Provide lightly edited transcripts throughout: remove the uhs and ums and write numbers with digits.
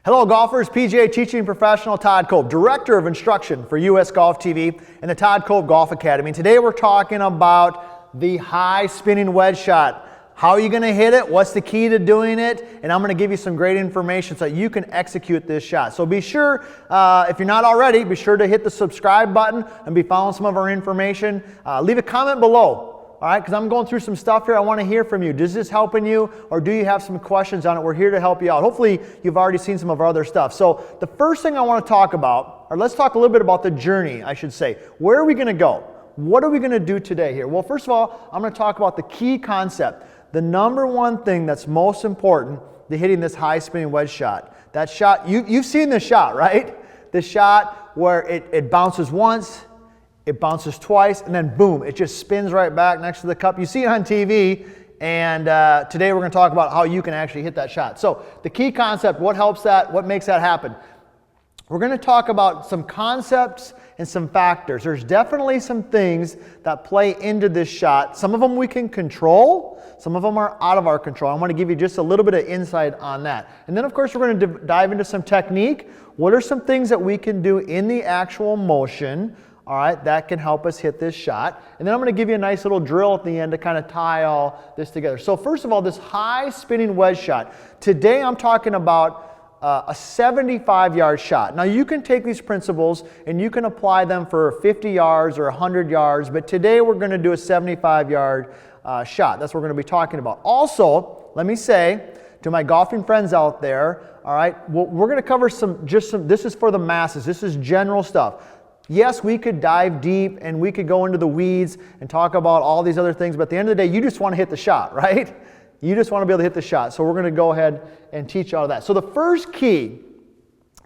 Hello golfers, PGA teaching professional Todd Kolb, Director of Instruction for US Golf TV and the Todd Kolb Golf Academy. And today we're talking about the high spinning wedge shot. How are you going to hit it? What's the key to doing it? And I'm going to give you some great information so that you can execute this shot. So be sure, if you're not already, be sure to hit the subscribe button and be following some of our information. Leave a comment below. All right, because I'm going through some stuff here. I want to hear from you. Is this helping you, or do you have some questions on it? We're here to help you out. Hopefully, you've already seen some of our other stuff. So the first thing I want to talk about, or let's talk a little bit about the journey, I should say. Where are we going to go? What are we going to do today here? Well, first of all, I'm going to talk about the key concept. The number one thing that's most important to hitting this high spinning wedge shot. That shot, you've seen this shot, right? The shot where it bounces once, it bounces twice, and then boom, it just spins right back next to the cup. You see it on TV, and today we're going to talk about how you can actually hit that shot. So the key concept, what helps that, what makes that happen? We're going to talk about some concepts and some factors. There's definitely some things that play into this shot. Some of them we can control, some of them are out of our control. I want to give you just a little bit of insight on that. And then of course we're going to dive into some technique. What are some things that we can do in the actual motion, all right, that can help us hit this shot. And then I'm going to give you a nice little drill at the end to kind of tie all this together. So first of all, this high spinning wedge shot. Today I'm talking about a 75-yard shot. Now you can take these principles and you can apply them for 50 yards or 100 yards, but today we're going to do a 75-yard shot. That's what we're going to be talking about. Also, let me say to my golfing friends out there, all right, we're going to cover this is for the masses. This is general stuff. Yes, we could dive deep and we could go into the weeds and talk about all these other things, but at the end of the day, you just want to hit the shot, right? You just want to be able to hit the shot. So we're going to go ahead and teach all of that. So the first key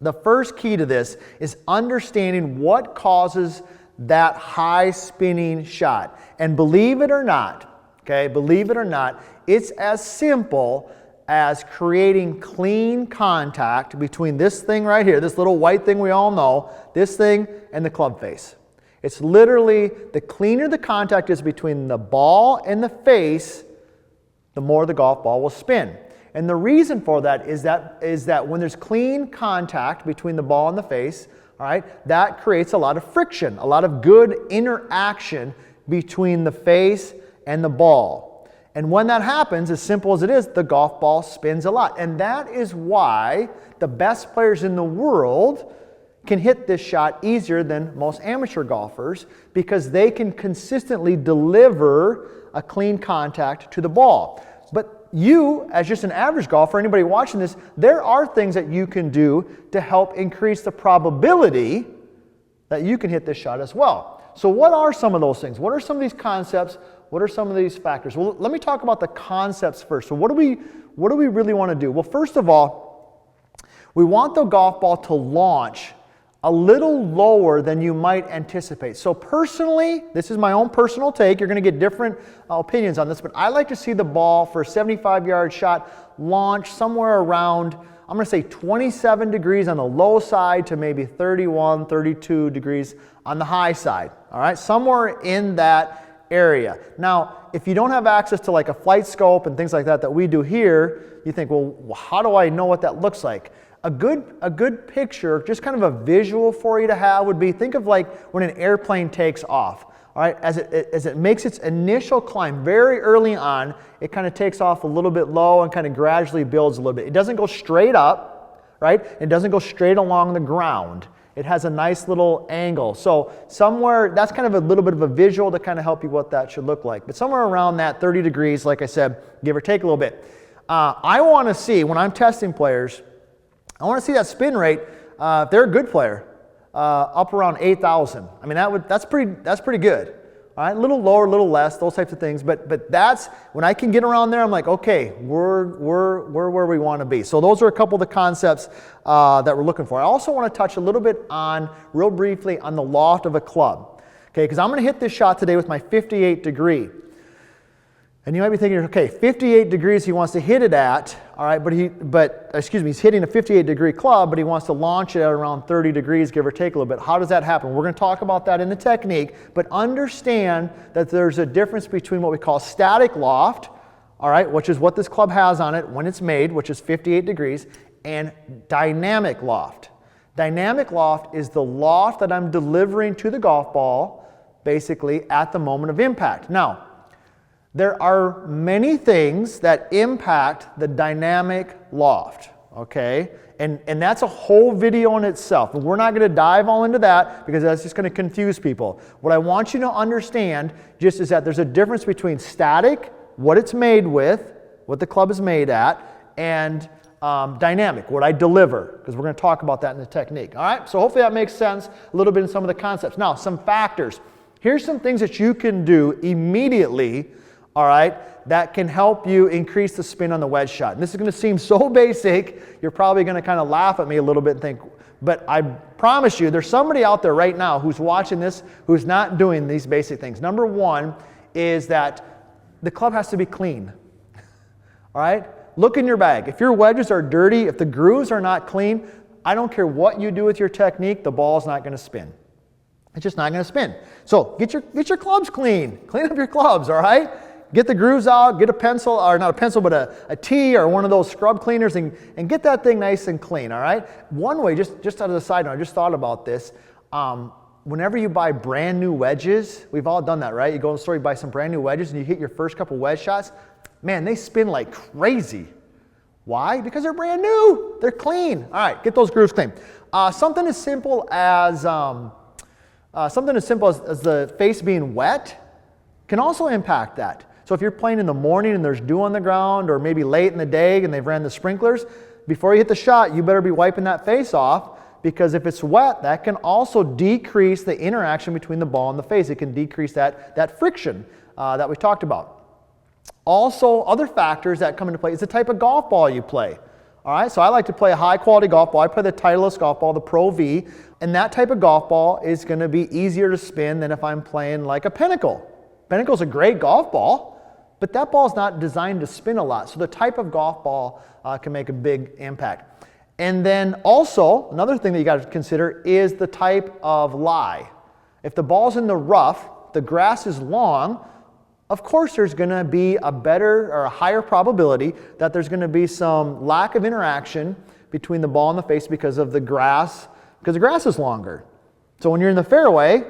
to this is understanding what causes that high spinning shot. And believe it or not, okay, believe it or not, it's as simple as creating clean contact between this thing right here, this little white thing we all know, this thing and the club face. It's literally, the cleaner the contact is between the ball and the face, the more the golf ball will spin. And the reason for that is that when there's clean contact between the ball and the face, all right, that creates a lot of friction, a lot of good interaction between the face and the ball. And when that happens, as simple as it is, the golf ball spins a lot. And that is why the best players in the world can hit this shot easier than most amateur golfers, because they can consistently deliver a clean contact to the ball. But you, as just an average golfer, anybody watching this, there are things that you can do to help increase the probability that you can hit this shot as well. So what are some of those things? What are some of these concepts? What are some of these factors? Well, let me talk about the concepts first. So what do we really want to do? Well, first of all, we want the golf ball to launch a little lower than you might anticipate. So personally, this is my own personal take. You're going to get different opinions on this, but I like to see the ball for a 75-yard shot launch somewhere around, I'm going to say 27 degrees on the low side to maybe 31, 32 degrees on the high side. All right, somewhere in that area. Now, if you don't have access to like a flight scope and things like that we do here, you think, well, how do I know what that looks like? A good picture, just kind of a visual for you to have would be, think of like when an airplane takes off. All right, as it makes its initial climb very early on, it kind of takes off a little bit low and kind of gradually builds a little bit. It doesn't go straight up, right? It doesn't go straight along the ground. It has a nice little angle. So somewhere, that's kind of a little bit of a visual to kind of help you what that should look like. But somewhere around that 30 degrees, like I said, give or take a little bit. I want to see, when I'm testing players, I want to see that spin rate, if they're a good player, up around 8,000. I mean, that's pretty good. All right, a little lower, a little less, those types of things. But that's, when I can get around there, I'm like, okay, we're where we want to be. So those are a couple of the concepts that we're looking for. I also want to touch a little bit on, real briefly, on the loft of a club. Okay, because I'm going to hit this shot today with my 58 degree. And you might be thinking, okay, 58 degrees he wants to hit it at, all right, he's hitting a 58 degree club, but he wants to launch it at around 30 degrees, give or take a little bit. How does that happen? We're going to talk about that in the technique, but understand that there's a difference between what we call static loft, all right, which is what this club has on it when it's made, which is 58 degrees, and dynamic loft. Dynamic loft is the loft that I'm delivering to the golf ball basically at the moment of impact. Now, there are many things that impact the dynamic loft, okay? And that's a whole video in itself. And we're not going to dive all into that because that's just going to confuse people. What I want you to understand just is that there's a difference between static, what it's made with, what the club is made at, and dynamic, what I deliver, because we're going to talk about that in the technique. All right, so hopefully that makes sense a little bit in some of the concepts. Now, some factors. Here's some things that you can do immediately, all right, that can help you increase the spin on the wedge shot. And this is going to seem so basic, you're probably going to kind of laugh at me a little bit and think, but I promise you, there's somebody out there right now who's watching this who's not doing these basic things. Number one is that the club has to be clean, all right? Look in your bag. If your wedges are dirty, if the grooves are not clean, I don't care what you do with your technique, the ball's not going to spin. It's just not going to spin. So get your clubs clean. Clean up your clubs, all right? Get the grooves out, get a pencil, or not a pencil, but a T or one of those scrub cleaners and get that thing nice and clean, all right? One way, just out of the side note, I just thought about this. Whenever you buy brand new wedges, we've all done that, right? You go to the store, you buy some brand new wedges, and you hit your first couple wedge shots, man, they spin like crazy. Why? Because they're brand new. They're clean. All right, get those grooves clean. Something as simple as the face being wet can also impact that. So if you're playing in the morning and there's dew on the ground, or maybe late in the day and they've ran the sprinklers, before you hit the shot, you better be wiping that face off, because if it's wet, that can also decrease the interaction between the ball and the face. It can decrease that friction that we talked about. Also, other factors that come into play is the type of golf ball you play. All right, so I like to play a high-quality golf ball. I play the Titleist golf ball, the Pro V, and that type of golf ball is going to be easier to spin than if I'm playing like a Pinnacle. Pinnacle's a great golf ball, but that ball's not designed to spin a lot. So the type of golf ball can make a big impact. And then also, another thing that you got to consider is the type of lie. If the ball's in the rough, the grass is long, of course there's going to be a better or a higher probability that there's going to be some lack of interaction between the ball and the face because of the grass, because the grass is longer. So when you're in the fairway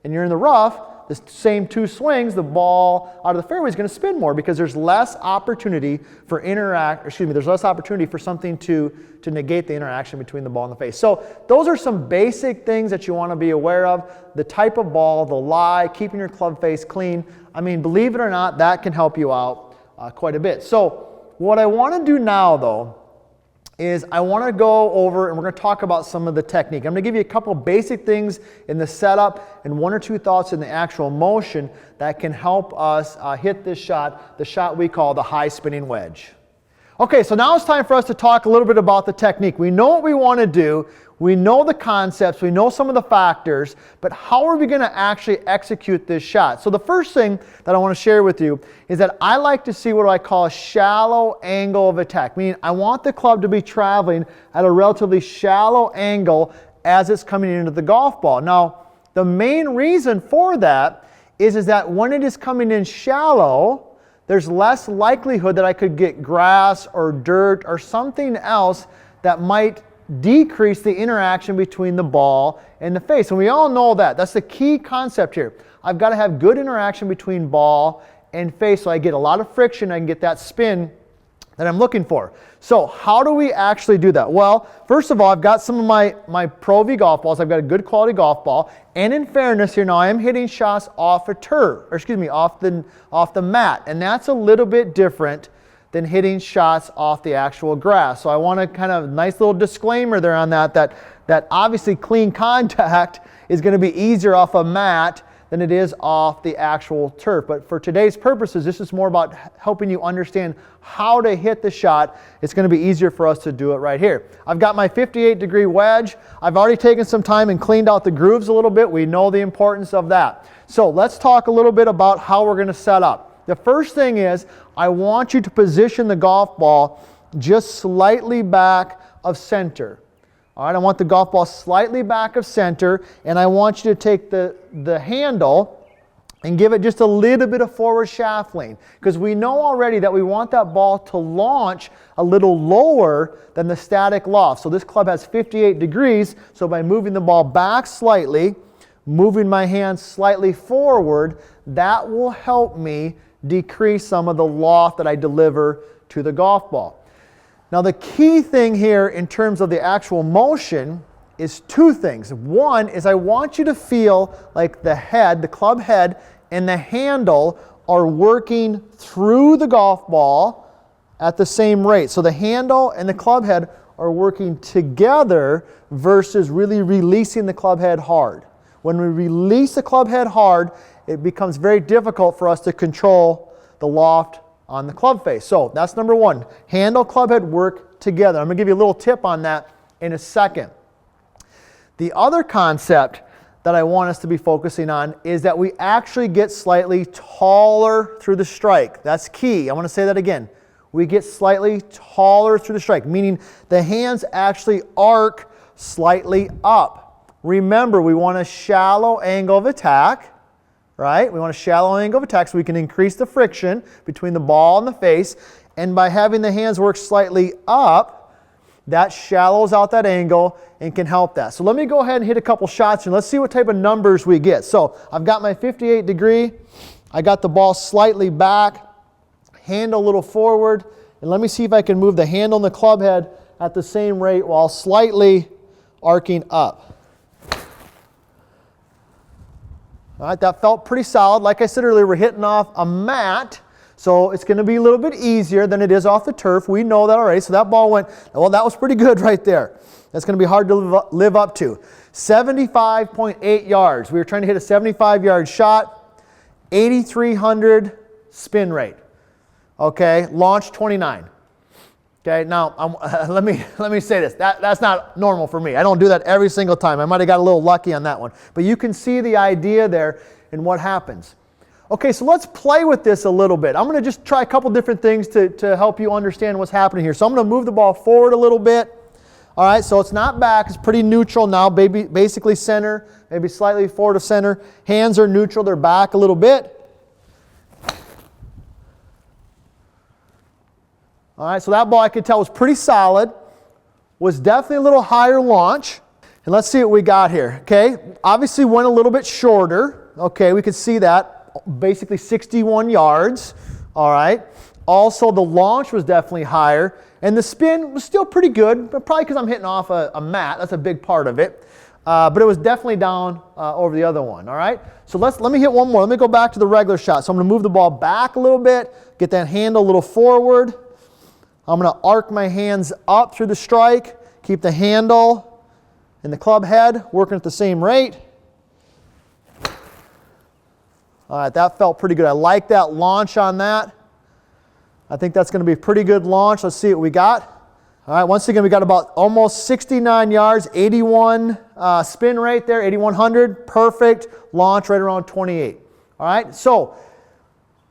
and you're in the rough, the same two swings, the ball out of the fairway is going to spin more because there's less opportunity for there's less opportunity for something to negate the interaction between the ball and the face. So those are some basic things that you want to be aware of. The type of ball, the lie, keeping your club face clean. I mean, believe it or not, that can help you out quite a bit. So what I want to do now, though, is I want to go over and we're going to talk about some of the technique. I'm going to give you a couple basic things in the setup and one or two thoughts in the actual motion that can help us hit this shot, the shot we call the high spinning wedge. Okay, so now it's time for us to talk a little bit about the technique. We know what we want to do. We know the concepts, we know some of the factors, but how are we going to actually execute this shot? So the first thing that I want to share with you is that I like to see what I call a shallow angle of attack, meaning I want the club to be traveling at a relatively shallow angle as it's coming into the golf ball. Now, the main reason for that is that when it is coming in shallow, there's less likelihood that I could get grass or dirt or something else that might decrease the interaction between the ball and the face. And we all know that. That's the key concept here. I've got to have good interaction between ball and face so I get a lot of friction, I can get that spin that I'm looking for. So how do we actually do that? Well, first of all, I've got some of my Pro V golf balls. I've got a good quality golf ball. And in fairness here now, I am hitting shots off a turf, or excuse me, off the mat. And that's a little bit different than hitting shots off the actual grass. So I want to kind of, nice little disclaimer there on that obviously clean contact is going to be easier off a mat than it is off the actual turf. But for today's purposes, this is more about helping you understand how to hit the shot. It's going to be easier for us to do it right here. I've got my 58-degree wedge. I've already taken some time and cleaned out the grooves a little bit. We know the importance of that. So let's talk a little bit about how we're going to set up. The first thing is, I want you to position the golf ball just slightly back of center. All right, I want the golf ball slightly back of center, and I want you to take the handle and give it just a little bit of forward shaft lean, because we know already that we want that ball to launch a little lower than the static loft. So this club has 58 degrees, so by moving the ball back slightly, moving my hands slightly forward, that will help me decrease some of the loft that I deliver to the golf ball. Now the key thing here in terms of the actual motion is two things. One is I want you to feel like the head, the club head, and the handle are working through the golf ball at the same rate. So the handle and the club head are working together versus really releasing the club head hard. When we release the club head hard, it becomes very difficult for us to control the loft on the club face. So that's number one. Handle, club head work together. I'm going to give you a little tip on that in a second. The other concept that I want us to be focusing on is that we actually get slightly taller through the strike. That's key. I want to say that again. We get slightly taller through the strike, meaning the hands actually arc slightly up. Remember, we want a shallow angle of attack, right? We want a shallow angle of attack so we can increase the friction between the ball and the face. And by having the hands work slightly up, that shallows out that angle and can help that. So let me go ahead and hit a couple shots and let's see what type of numbers we get. So I've got my 58 degree. I got the ball slightly back, handle a little forward, and let me see if I can move the handle and the club head at the same rate while slightly arcing up. All right, that felt pretty solid. Like I said earlier, we're hitting off a mat, so it's going to be a little bit easier than it is off the turf. We know that already. So that ball went, well, that was pretty good right there. That's going to be hard to live up to. 75.8 yards. We were trying to hit a 75-yard shot, 8,300 spin rate. Okay, launch 29. Okay, now let me say this. That's not normal for me. I don't do that every single time. I might have got a little lucky on that one. But you can see the idea there and what happens. Okay, so let's play with this a little bit. I'm going to just try a couple different things to help you understand what's happening here. So I'm going to move the ball forward a little bit. All right, so it's not back. It's pretty neutral now, basically center, maybe slightly forward of center. Hands are neutral. They're back a little bit. All right, so that ball I could tell was pretty solid, was definitely a little higher launch. And let's see what we got here, okay? Obviously went a little bit shorter. Okay, we could see that, basically 61 yards, all right? Also, the launch was definitely higher, and the spin was still pretty good, but probably because I'm hitting off a mat. That's a big part of it. But it was definitely down over the other one, all right? So let me hit one more. Let me go back to the regular shot. So I'm going to move the ball back a little bit, get that handle a little forward. I'm going to arc my hands up through the strike, keep the handle and the club head working at the same rate. All right, that felt pretty good. I like that launch on that. I think that's going to be a pretty good launch. Let's see what we got. All right, once again, we got about almost 69 yards, 81 spin rate there, 8,100. Perfect launch right around 28. All right, so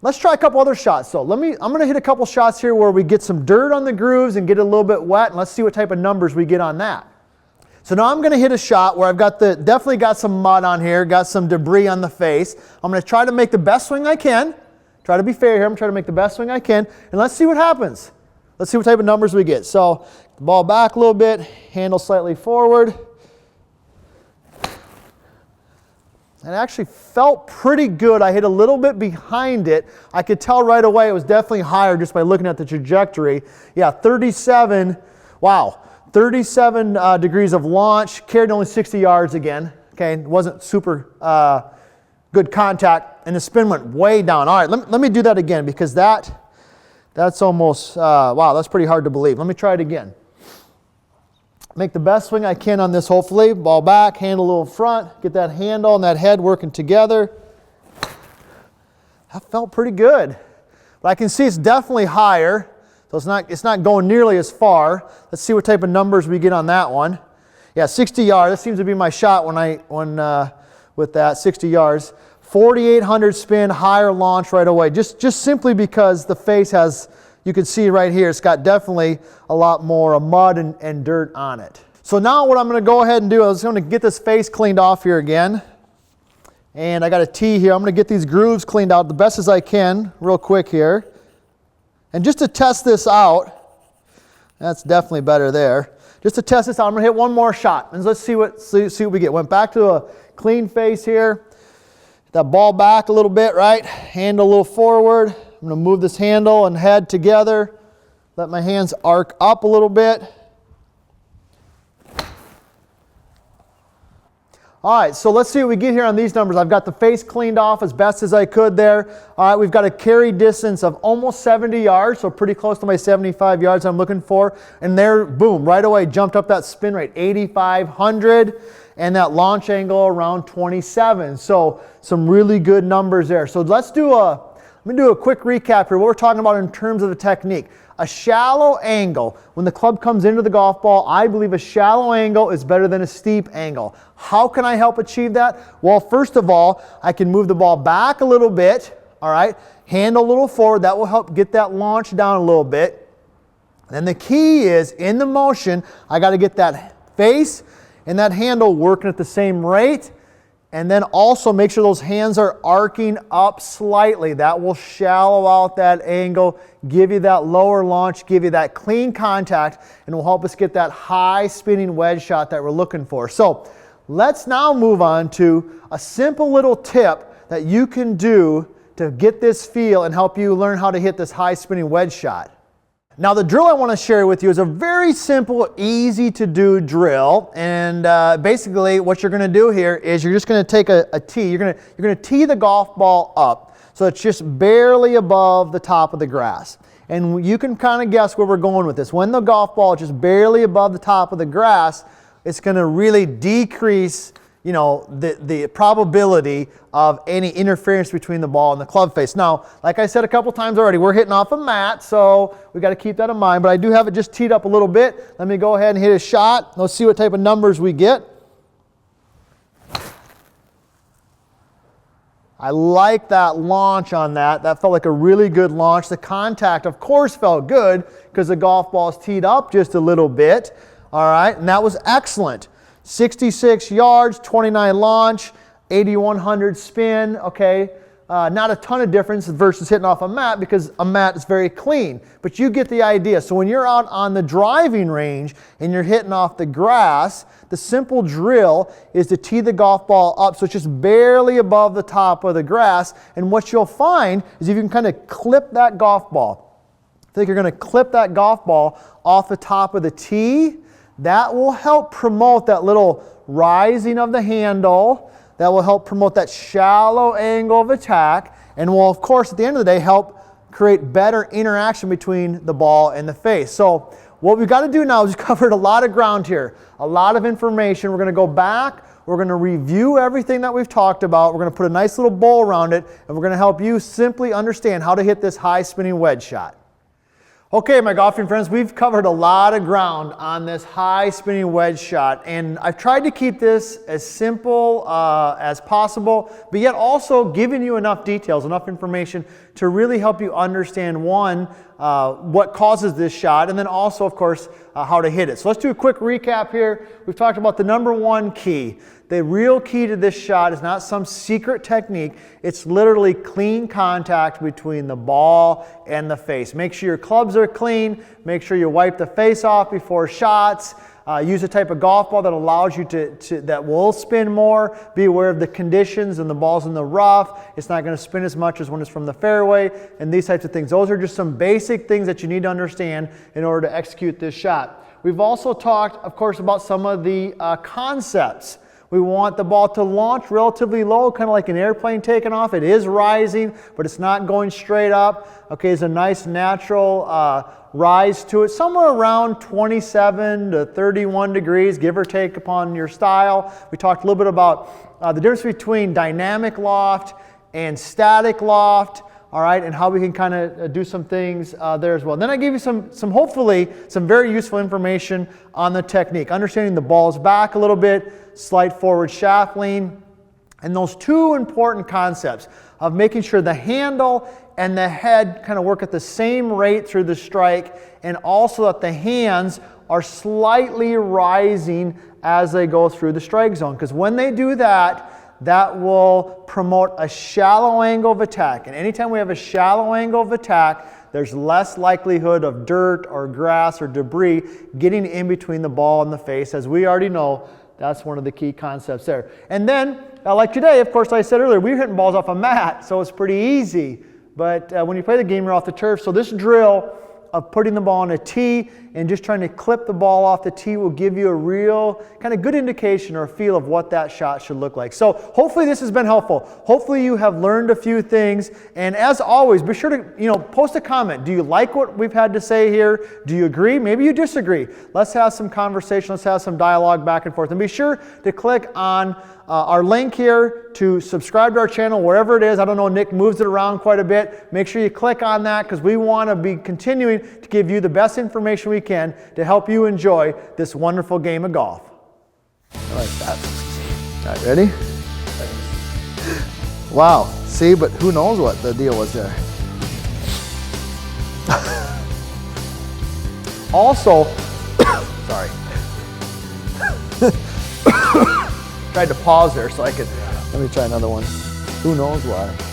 let's try a couple other shots. So I'm going to hit a couple shots here where we get some dirt on the grooves and get it a little bit wet, and let's see what type of numbers we get on that. So now I'm going to hit a shot where I've got definitely got some mud on here, got some debris on the face. I'm going to try to make the best swing I can. Try to be fair here. I'm trying to make the best swing I can, and let's see what happens. Let's see what type of numbers we get. So the ball back a little bit, handle slightly forward. It actually felt pretty good. I hit a little bit behind it. I could tell right away it was definitely higher just by looking at the trajectory. Yeah, 37, wow, 37 degrees of launch, carried only 60 yards again. Okay, it wasn't super good contact, and the spin went way down. All right, let me do that again because that's almost, wow, that's pretty hard to believe. Let me try it again. Make the best swing I can on this, hopefully. Ball back, handle a little front, get that handle and that head working together. That felt pretty good. But I can see it's definitely higher, so it's not going nearly as far. Let's see what type of numbers we get on that one. Yeah, 60 yards. That seems to be my shot with that, 60 yards. 4,800 spin, higher launch right away. Just simply because the face has, you can see right here, it's got definitely a lot more mud and dirt on it. So now what I'm going to go ahead and do is I'm going to get this face cleaned off here again. And I got a tee here. I'm going to get these grooves cleaned out the best as I can real quick here. And just to test this out, that's definitely better there. Just to test this out, I'm going to hit one more shot. And let's see what we get. Went back to a clean face here. That ball back a little bit, right? Handle a little forward. I'm going to move this handle and head together. Let my hands arc up a little bit. All right, so let's see what we get here on these numbers. I've got the face cleaned off as best as I could there. All right, we've got a carry distance of almost 70 yards, so pretty close to my 75 yards I'm looking for. And there, boom, right away jumped up that spin rate, 8,500, and that launch angle around 27. So some really good numbers there. So let me do a quick recap here. What we're talking about in terms of the technique. A shallow angle, when the club comes into the golf ball, I believe a shallow angle is better than a steep angle. How can I help achieve that? Well, first of all, I can move the ball back a little bit, all right? Handle a little forward. That will help get that launch down a little bit. Then the key is, in the motion, I got to get that face and that handle working at the same rate. And then also make sure those hands are arcing up slightly. That will shallow out that angle, give you that lower launch, give you that clean contact, and will help us get that high spinning wedge shot that we're looking for. So let's now move on to a simple little tip that you can do to get this feel and help you learn how to hit this high spinning wedge shot. Now the drill I want to share with you is a very simple, easy to do drill, and basically what you're going to do here is you're just going to take a tee. You're going to tee the golf ball up so it's just barely above the top of the grass. And you can kind of guess where we're going with this. When the golf ball is just barely above the top of the grass, it's going to really decrease, you know, the probability of any interference between the ball and the club face. Now, like I said a couple times already, we're hitting off a mat, so we got to keep that in mind. But I do have it just teed up a little bit. Let me go ahead and hit a shot. Let's see what type of numbers we get. I like that launch on that. That felt like a really good launch. The contact, of course, felt good because the golf ball is teed up just a little bit. All right, and that was excellent. 66 yards, 29 launch, 8,100 spin, okay. Not a ton of difference versus hitting off a mat because a mat is very clean, but you get the idea. So when you're out on the driving range and you're hitting off the grass, the simple drill is to tee the golf ball up so it's just barely above the top of the grass. And what you'll find is if you can kind of clip that golf ball, I think you're going to clip that golf ball off the top of the tee. That will help promote that little rising of the handle. That will help promote that shallow angle of attack, and will, of course, at the end of the day, help create better interaction between the ball and the face. So what we've got to do now is we've covered a lot of ground here, a lot of information. We're going to go back. We're going to review everything that we've talked about. We're going to put a nice little bow around it, and we're going to help you simply understand how to hit this high spinning wedge shot. Okay, my golfing friends, we've covered a lot of ground on this high spinning wedge shot, and I've tried to keep this as simple as possible, but yet also giving you enough details, enough information to really help you understand, one, what causes this shot, and then also, of course, how to hit it. So let's do a quick recap here. We've talked about the number one key. The real key to this shot is not some secret technique. It's literally clean contact between the ball and the face. Make sure your clubs are clean. Make sure you wipe the face off before shots. Use a type of golf ball that allows you that will spin more. Be aware of the conditions and the ball's in the rough. It's not going to spin as much as when it's from the fairway and these types of things. Those are just some basic things that you need to understand in order to execute this shot. We've also talked, of course, about some of the concepts. We want the ball to launch relatively low, kind of like an airplane taking off. It is rising, but it's not going straight up. Okay, there's a nice natural rise to it, somewhere around 27 to 31 degrees, give or take upon your style. We talked a little bit about the difference between dynamic loft and static loft. All right, and how we can kind of do some things there as well. And then I gave you some hopefully some very useful information on the technique, understanding the ball's back a little bit, slight forward shaft lean, and those two important concepts of making sure the handle and the head kind of work at the same rate through the strike, and also that the hands are slightly rising as they go through the strike zone. Because when they do that, that will promote a shallow angle of attack. And anytime we have a shallow angle of attack, there's less likelihood of dirt or grass or debris getting in between the ball and the face. As we already know, that's one of the key concepts there. And then, like today, of course, like I said earlier, we were hitting balls off a mat, so it's pretty easy. But when you play the game, you're off the turf. So this drill of putting the ball on a tee and just trying to clip the ball off the tee will give you a real kind of good indication or a feel of what that shot should look like. So hopefully this has been helpful. Hopefully you have learned a few things. And as always, be sure to post a comment. Do you like what we've had to say here? Do you agree? Maybe you disagree. Let's have some conversation. Let's have some dialogue back and forth. And be sure to click on our link here to subscribe to our channel, wherever it is. I don't know, Nick moves it around quite a bit. Make sure you click on that because we want to be continuing to give you the best information we can to help you enjoy this wonderful game of golf. I like that. All right, ready? Wow, see, but who knows what the deal was there. Also, sorry. Tried to pause there so I could, let me try another one. Who knows why.